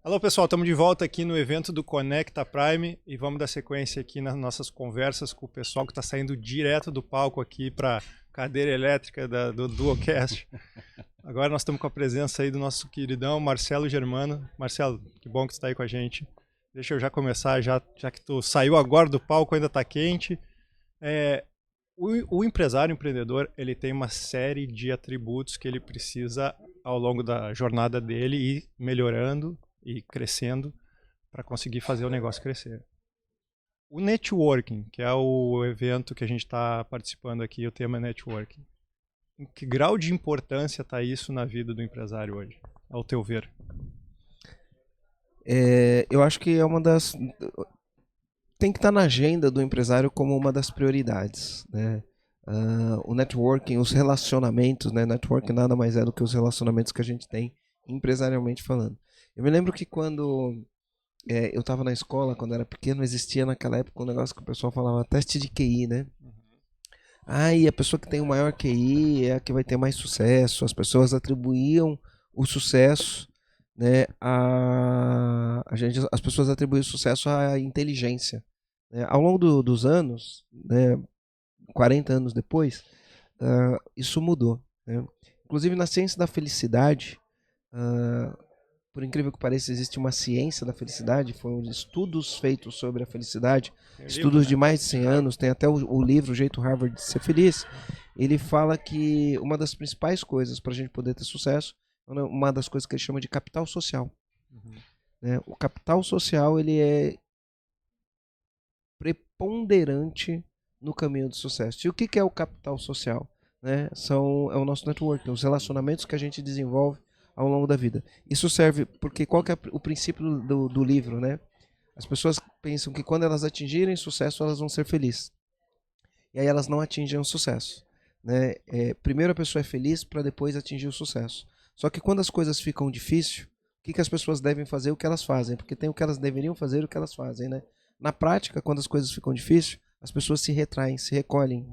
Alô pessoal, estamos de volta aqui no evento do Conecta Prime e vamos dar sequência aqui nas nossas conversas com o pessoal que está saindo direto do palco aqui para cadeira elétrica do Duocast. Agora nós estamos com a presença aí do nosso queridão Marcelo Germano. Marcelo, que bom que você está aí com a gente. Deixa eu já começar, já que tu saiu agora do palco, ainda está quente. O empresário, o empreendedor, ele tem uma série de atributos que ele precisa ao longo da jornada dele ir melhorando e crescendo para conseguir fazer o negócio crescer. O networking, que é o evento que a gente está participando aqui, o tema é networking. Em que grau de importância está isso na vida do empresário hoje, ao teu ver? Eu acho que é uma das. Tem que estar na agenda do empresário como uma das prioridades, né? O networking, os relacionamentos, né? Networking nada mais é do que os relacionamentos que a gente tem empresarialmente falando. Eu me lembro que quando eu estava na escola, quando era pequeno, existia naquela época um negócio que o pessoal falava teste de QI, né? E a pessoa que tem o maior QI é a que vai ter mais sucesso. As pessoas atribuíam o sucesso, né, as pessoas atribuíam o sucesso à inteligência. Né? Ao longo dos anos, né, 40 anos depois, isso mudou. Né? Inclusive na ciência da felicidade, uh, por incrível que pareça, existe uma ciência da felicidade, foram estudos feitos sobre a felicidade, Tem um livro, estudos de né? mais de 100 anos, tem até o livro O Jeito Harvard de Ser Feliz. Ele fala que uma das principais coisas para a gente poder ter sucesso, uma das coisas que ele chama de capital social. Né? O capital social ele é preponderante no caminho do sucesso. E o que é o capital social? Né? É o nosso networking, os relacionamentos que a gente desenvolve ao longo da vida. Isso serve porque qual que é o princípio do livro, né? As pessoas pensam que quando elas atingirem sucesso, elas vão ser felizes. E aí elas não atingem o sucesso. Né? Primeiro a pessoa é feliz para depois atingir o sucesso. Só que quando as coisas ficam difíceis, o que as pessoas devem fazer? O que elas fazem. Porque tem o que elas deveriam fazer e o que elas fazem. Né? Na prática, quando as coisas ficam difíceis, as pessoas se retraem, se recolhem.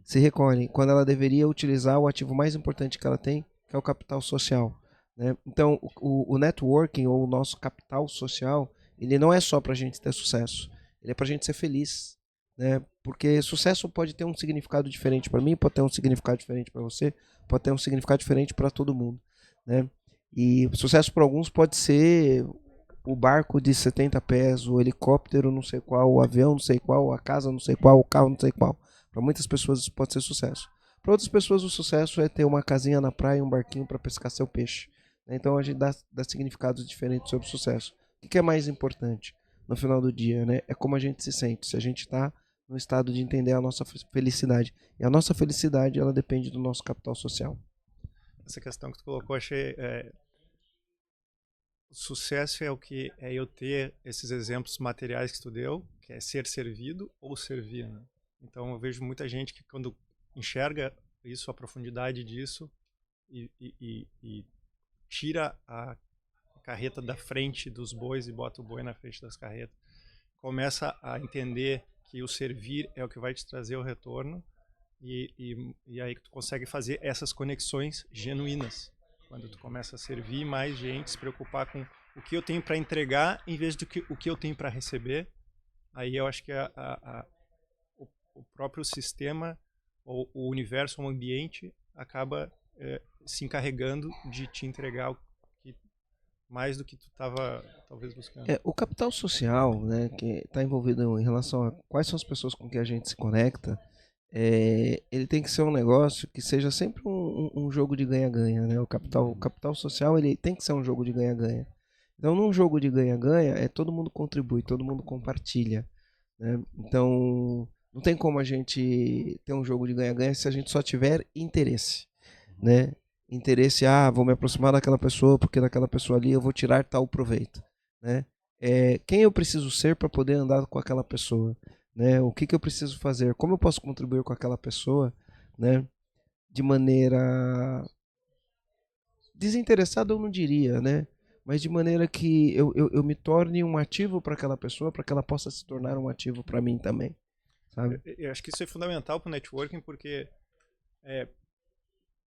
Se recolhem. Quando ela deveria utilizar o ativo mais importante que ela tem, que é o capital social. Né? Então, o networking, ou o nosso capital social, ele não é só para a gente ter sucesso. Ele é para a gente ser feliz. Né? Porque sucesso pode ter um significado diferente para mim, pode ter um significado diferente para você, pode ter um significado diferente para todo mundo. Né? E sucesso para alguns pode ser o barco de 70 pés, o helicóptero não sei qual, o avião não sei qual, a casa não sei qual, o carro não sei qual. Para muitas pessoas isso pode ser sucesso. Para outras pessoas o sucesso é ter uma casinha na praia e um barquinho para pescar seu peixe. Então a gente dá significados diferentes sobre o sucesso. O que é mais importante no final do dia? Né? É como a gente se sente. Se a gente está no estado de entender a nossa felicidade. E a nossa felicidade ela depende do nosso capital social. Essa questão que tu colocou, achei... O sucesso é o que é eu ter esses exemplos materiais que tu deu, que é ser servido ou servir, né? Então eu vejo muita gente que quando enxerga isso, a profundidade disso e tira a carreta da frente dos bois e bota o boi na frente das carretas, começa a entender que o servir é o que vai te trazer o retorno e aí tu consegue fazer essas conexões genuínas. Quando tu começa a servir mais gente, se preocupar com o que eu tenho para entregar em vez do que o que eu tenho para receber, aí eu acho que o próprio sistema, ou o universo, o ambiente, acaba se encarregando de te entregar o que, mais do que tu estava talvez buscando. O capital social, né, que está envolvido em relação a quais são as pessoas com que a gente se conecta, ele tem que ser um negócio que seja sempre um jogo de ganha-ganha. Né? O capital social ele tem que ser um jogo de ganha-ganha. Então, num jogo de ganha-ganha, todo mundo contribui, todo mundo compartilha. Né? Então, não tem como a gente ter um jogo de ganha-ganha se a gente só tiver interesse. Né? Interesse, vou me aproximar daquela pessoa porque daquela pessoa ali eu vou tirar tal proveito. Né? Quem eu preciso ser para poder andar com aquela pessoa? Né? O que eu preciso fazer? Como eu posso contribuir com aquela pessoa? Né? De maneira desinteressada, eu não diria, né? Mas de maneira que eu me torne um ativo para aquela pessoa, para que ela possa se tornar um ativo para mim também, sabe? Eu acho que isso é fundamental para o networking, porque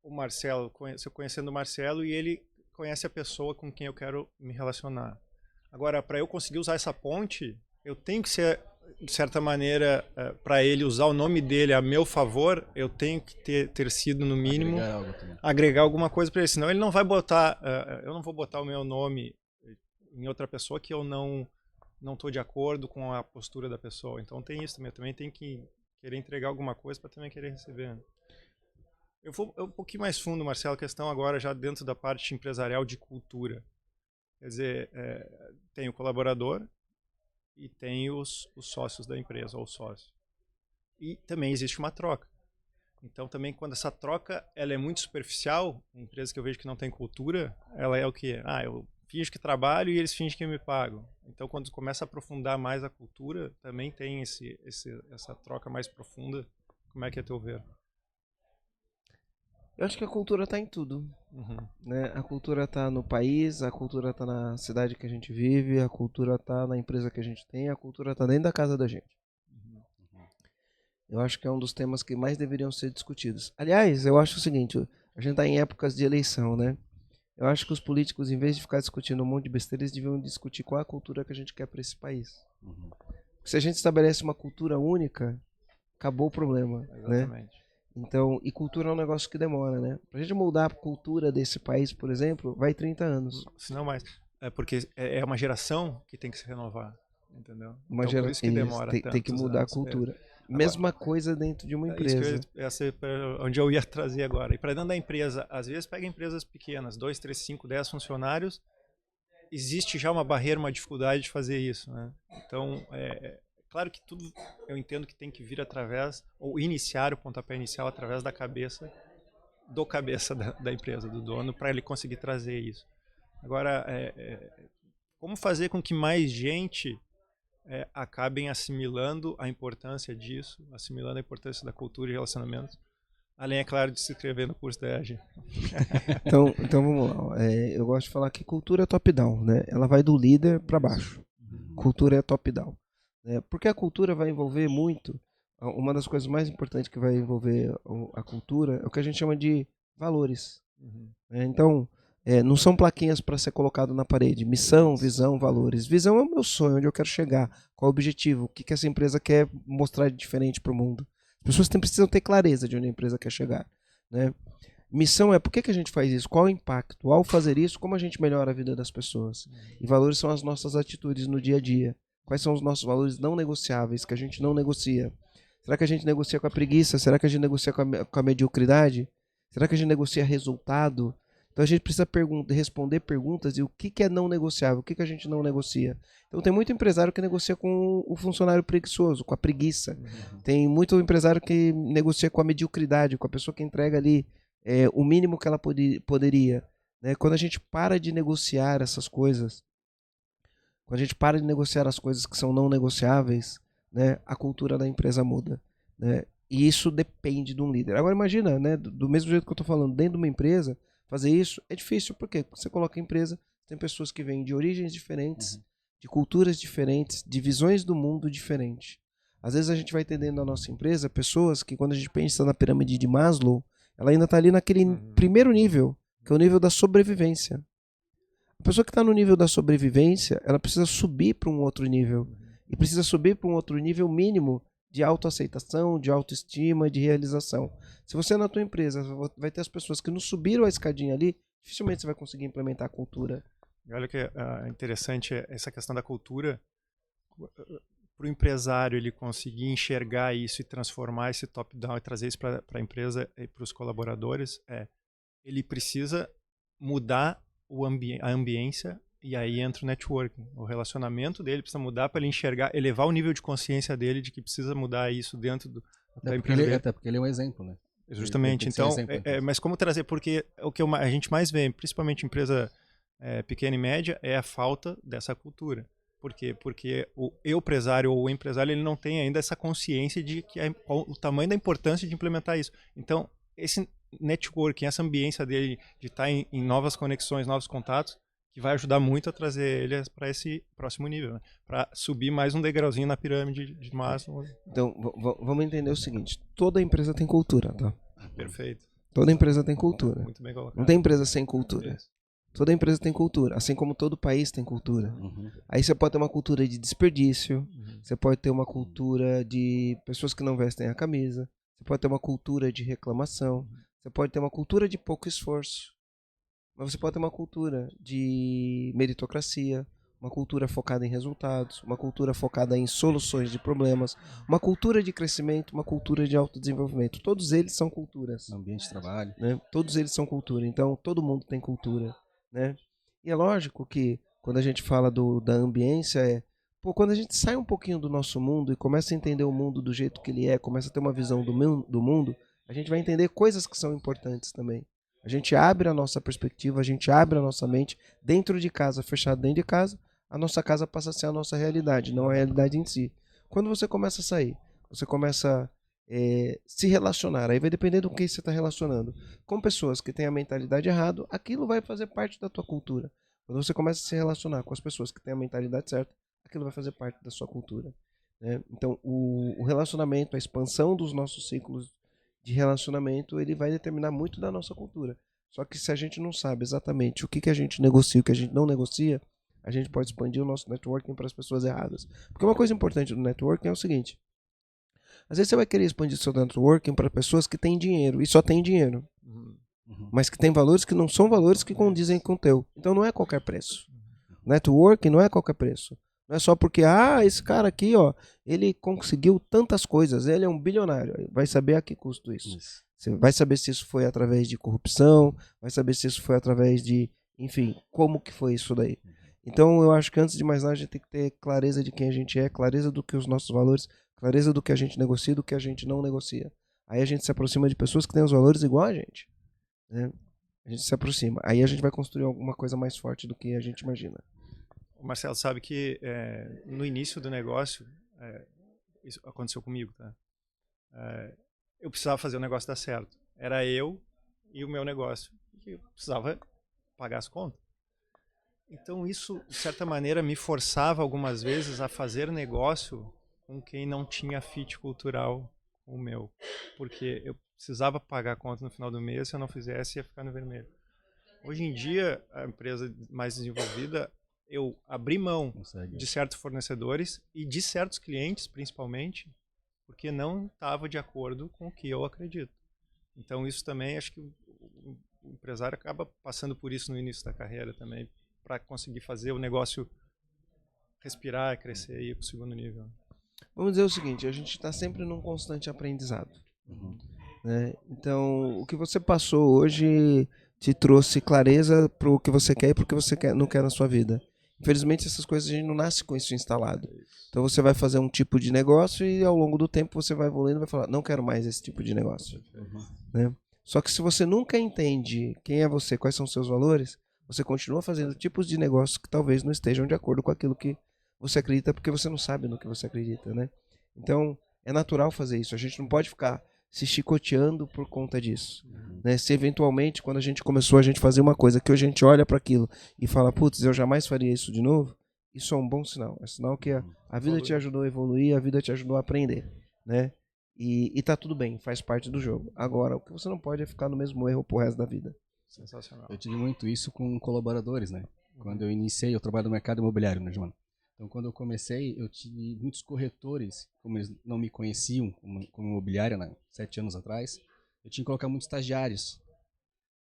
o Marcelo, conhecendo o Marcelo, e ele conhece a pessoa com quem eu quero me relacionar. Agora, para eu conseguir usar essa ponte, eu tenho que ser, de certa maneira, para ele usar o nome dele a meu favor, eu tenho que ter sido, no mínimo, agregar alguma coisa para ele. Senão ele não vai botar, eu não vou botar o meu nome em outra pessoa que eu não estou de acordo com a postura da pessoa. Então tem isso também. Eu também tenho que querer entregar alguma coisa para também querer receber. Eu vou um pouquinho mais fundo, Marcelo, a questão agora já dentro da parte empresarial de cultura. Quer dizer, tem o colaborador e tem os sócios da empresa, ou sócio. E também existe uma troca. Então também quando essa troca ela é muito superficial, empresas que eu vejo que não tem cultura, ela é o quê? Eu finjo que trabalho e eles fingem que me pagam. Então quando começa a aprofundar mais a cultura, também tem essa troca mais profunda. Como é que é teu ver? Eu acho que a cultura está em tudo. Né? A cultura está no país, a cultura está na cidade que a gente vive, a cultura está na empresa que a gente tem, a cultura está dentro da casa da gente. Eu acho que é um dos temas que mais deveriam ser discutidos. Aliás, eu acho o seguinte, a gente está em épocas de eleição, né? Eu acho que os políticos, em vez de ficar discutindo um monte de besteira, eles deviam discutir qual é a cultura que a gente quer para esse país. Se a gente estabelece uma cultura única, acabou o problema. Exatamente. Né? Então, e cultura é um negócio que demora, né? Pra gente mudar a cultura desse país, por exemplo, vai 30 anos. Se não mais. Porque é uma geração que tem que se renovar, entendeu? Uma geração, por isso que demora tem que mudar anos. A cultura. Mesma coisa dentro de uma empresa. Essa é onde eu ia trazer agora. E para dentro da empresa, às vezes pega empresas pequenas, 2, 3, 5, 10 funcionários, existe já uma barreira, uma dificuldade de fazer isso, né? Então, claro que tudo eu entendo que tem que vir através, ou iniciar o pontapé inicial através da cabeça da empresa, do dono, para ele conseguir trazer isso. Agora, como fazer com que mais gente acabem assimilando a importância disso, assimilando a importância da cultura e relacionamentos, além, é claro, de se inscrever no curso da EAG. Então vamos lá. Eu gosto de falar que cultura é top-down, né? Ela vai do líder para baixo. Cultura é top-down. Porque a cultura vai envolver muito, uma das coisas mais importantes que vai envolver a cultura é o que a gente chama de valores. Então, não são plaquinhas para ser colocado na parede. Missão, visão, valores. Visão é o meu sonho, onde eu quero chegar, qual é o objetivo, o que essa empresa quer mostrar de diferente para o mundo. As pessoas precisam ter clareza de onde a empresa quer chegar. Né? Missão é por que a gente faz isso, qual é o impacto, ao fazer isso, como a gente melhora a vida das pessoas. E valores são as nossas atitudes no dia a dia. Quais são os nossos valores não negociáveis, que a gente não negocia? Será que a gente negocia com a preguiça? Será que a gente negocia com a mediocridade? Será que a gente negocia resultado? Então a gente precisa responder perguntas e o que é não negociável, o que a gente não negocia. Então tem muito empresário que negocia com o funcionário preguiçoso, com a preguiça. Tem muito empresário que negocia com a mediocridade, com a pessoa que entrega ali o mínimo que ela poderia. Né? Quando a gente para de negociar essas coisas, quando a gente para de negociar as coisas que são não negociáveis, né, a cultura da empresa muda. Né? E isso depende de um líder. Agora imagina, né, do mesmo jeito que eu estou falando, dentro de uma empresa, fazer isso é difícil. Por quê? Porque você coloca a empresa, tem pessoas que vêm de origens diferentes, de culturas diferentes, de visões do mundo diferentes. Às vezes a gente vai ter dentro da nossa empresa pessoas que, quando a gente pensa na pirâmide de Maslow, ela ainda está ali naquele primeiro nível, que é o nível da sobrevivência. A pessoa que está no nível da sobrevivência, ela precisa subir para um outro nível. E precisa subir para um outro nível mínimo de autoaceitação, de autoestima, de realização. Se você na tua empresa vai ter as pessoas que não subiram a escadinha ali, dificilmente você vai conseguir implementar a cultura. Olha que interessante essa questão da cultura. Para o empresário ele conseguir enxergar isso e transformar esse top-down e trazer isso para a empresa e para os colaboradores, ele precisa mudar a ambiência, e aí entra o networking. O relacionamento dele precisa mudar para ele enxergar, elevar o nível de consciência dele de que precisa mudar isso dentro da empresa. Até porque ele é um exemplo, né? Justamente. Então, mas como trazer? Porque o que a gente mais vê, principalmente empresa pequena e média, é a falta dessa cultura. Por quê? Porque o empresário ou o empresário ele não tem ainda essa consciência de que o tamanho da importância de implementar isso. Então, esse networking, essa ambiência dele de estar em novas conexões, novos contatos, que vai ajudar muito a trazer ele para esse próximo nível, né? Para subir mais um degrauzinho na pirâmide de Maslow. Então, vamos entender o seguinte, toda empresa tem cultura, tá? Perfeito. Toda empresa tem cultura. Muito bem colocado. Não tem empresa sem cultura. Isso. Toda empresa tem cultura, assim como todo país tem cultura. Aí você pode ter uma cultura de desperdício, você pode ter uma cultura de pessoas que não vestem a camisa, você pode ter uma cultura de reclamação, você pode ter uma cultura de pouco esforço, mas você pode ter uma cultura de meritocracia, uma cultura focada em resultados, uma cultura focada em soluções de problemas, uma cultura de crescimento, uma cultura de autodesenvolvimento. Todos eles são culturas. Ambiente de trabalho. Né? Todos eles são cultura, então todo mundo tem cultura. Né? E é lógico que quando a gente fala da ambiência, quando a gente sai um pouquinho do nosso mundo e começa a entender o mundo do jeito que ele é, começa a ter uma visão do mundo, a gente vai entender coisas que são importantes também. A gente abre a nossa perspectiva, a gente abre a nossa mente dentro de casa, fechado dentro de casa, a nossa casa passa a ser a nossa realidade, não a realidade em si. Quando você começa a sair, você começa se relacionar, aí vai depender do que você está relacionando. Com pessoas que têm a mentalidade errada, aquilo vai fazer parte da tua cultura. Quando você começa a se relacionar com as pessoas que têm a mentalidade certa, aquilo vai fazer parte da sua cultura. Né? Então, o relacionamento, a expansão dos nossos ciclos de relacionamento, ele vai determinar muito da nossa cultura. Só que se a gente não sabe exatamente o que a gente negocia e o que a gente não negocia, a gente pode expandir o nosso networking para as pessoas erradas. Porque uma coisa importante do networking é o seguinte: às vezes você vai querer expandir seu networking para pessoas que têm dinheiro e só têm dinheiro, mas que têm valores que não são valores que condizem com o teu. Então não é qualquer preço. Networking não é qualquer preço. Não é só porque, esse cara aqui, ó, ele conseguiu tantas coisas, ele é um bilionário. Vai saber a que custo isso. Você vai saber se isso foi através de corrupção, vai saber se isso foi através de, enfim, como que foi isso daí. Então eu acho que antes de mais nada a gente tem que ter clareza de quem a gente é, clareza do que os nossos valores, clareza do que a gente negocia e do que a gente não negocia. Aí a gente se aproxima de pessoas que têm os valores igual a gente. Né? A gente se aproxima. Aí a gente vai construir alguma coisa mais forte do que a gente imagina. O Marcelo sabe que no início do negócio, isso aconteceu comigo, tá? Eu precisava fazer o negócio dar certo. Era eu e o meu negócio. Eu precisava pagar as contas. Então isso, de certa maneira, me forçava algumas vezes a fazer negócio com quem não tinha fit cultural com o meu. Porque eu precisava pagar a conta no final do mês, se eu não fizesse ia ficar no vermelho. Hoje em dia, a empresa mais desenvolvida, eu abri mão de certos fornecedores e de certos clientes, principalmente, porque não estava de acordo com o que eu acredito. Então isso também, acho que o empresário acaba passando por isso no início da carreira também, para conseguir fazer o negócio respirar, crescer e ir para o segundo nível. Vamos dizer o seguinte, a gente está sempre num constante aprendizado. Né? Então, o que você passou hoje te trouxe clareza para o que você quer e para o que você não quer na sua vida. Infelizmente, essas coisas a gente não nasce com isso instalado. Então, você vai fazer um tipo de negócio e ao longo do tempo você vai evoluindo e vai falar, não quero mais esse tipo de negócio. Né? Só que se você nunca entende quem é você, quais são os seus valores, você continua fazendo tipos de negócios que talvez não estejam de acordo com aquilo que você acredita, porque você não sabe no que você acredita, né? Então, é natural fazer isso. A gente não pode ficar se chicoteando por conta disso. Né? Se eventualmente, quando a gente começou a gente fazer uma coisa que hoje a gente olha para aquilo e fala, putz, eu jamais faria isso de novo, isso é um bom sinal. É sinal que a vida te ajudou a evoluir, a vida te ajudou a aprender. Né? E tá tudo bem, faz parte do jogo. Agora, o que você não pode é ficar no mesmo erro pro resto da vida. Sensacional. Eu tive muito isso com colaboradores, né? Quando eu iniciei, eu trabalho no mercado imobiliário, né, João? Então, quando eu comecei, eu tive muitos corretores, como eles não me conheciam como imobiliária, né, 7 anos atrás, eu tinha que colocar muitos estagiários.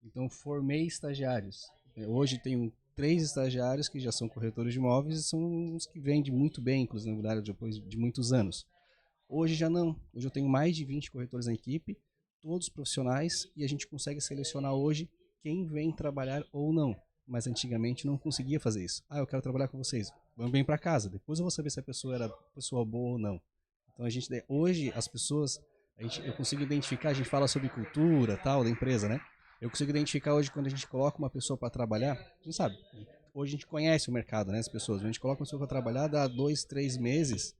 Então, formei estagiários. Hoje tenho 3 estagiários que já são corretores de imóveis e são os que vendem muito bem, inclusive no imobiliário, depois de muitos anos. Hoje já não. Hoje eu tenho mais de 20 corretores na equipe, todos profissionais, e a gente consegue selecionar hoje quem vem trabalhar ou não. Mas antigamente não conseguia fazer isso. Eu quero trabalhar com vocês. Vamos bem para casa. Depois eu vou saber se a pessoa era pessoa boa ou não. Então hoje as pessoas, eu consigo identificar, a gente fala sobre cultura, tal, da empresa, né? Eu consigo identificar hoje quando a gente coloca uma pessoa para trabalhar, a gente sabe, hoje a gente conhece o mercado, né, as pessoas. A gente coloca uma pessoa para trabalhar, dá 2, 3 meses,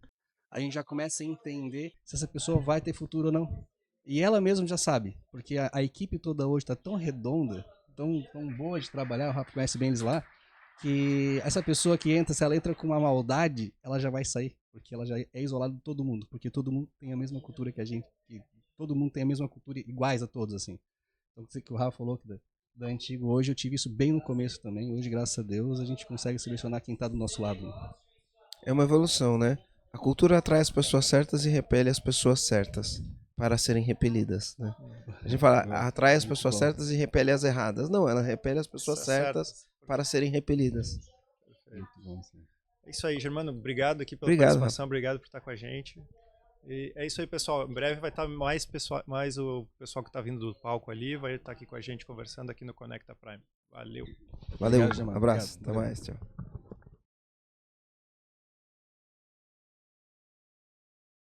a gente já começa a entender se essa pessoa vai ter futuro ou não. E ela mesma já sabe, porque a equipe toda hoje está tão redonda, tão boa de trabalhar, o Rafa conhece bem eles lá, que essa pessoa que entra, se ela entra com uma maldade, ela já vai sair, porque ela já é isolada de todo mundo, porque todo mundo tem a mesma cultura que a gente, todo mundo tem a mesma cultura, iguais a todos, assim. Então, que o Rafa falou da antigo. Hoje eu tive isso bem no começo também. Hoje, graças a Deus, a gente consegue selecionar quem está do nosso lado. Né? É uma evolução, né? A cultura atrai as pessoas certas e repele as pessoas certas para serem repelidas, né? A gente fala, atrai as pessoas certas e repele as erradas. Não, ela repele as pessoas certas para serem repelidas. Muito bom, sim. É isso aí, Germano. Obrigado aqui pela Obrigado, participação, obrigado por estar com a gente. E é isso aí, pessoal. Em breve vai estar mais o pessoal que está vindo do palco ali, vai estar aqui com a gente conversando aqui no Conecta Prime. Valeu. Valeu, Obrigado, Germano. abraço, Obrigado. até mais, tchau.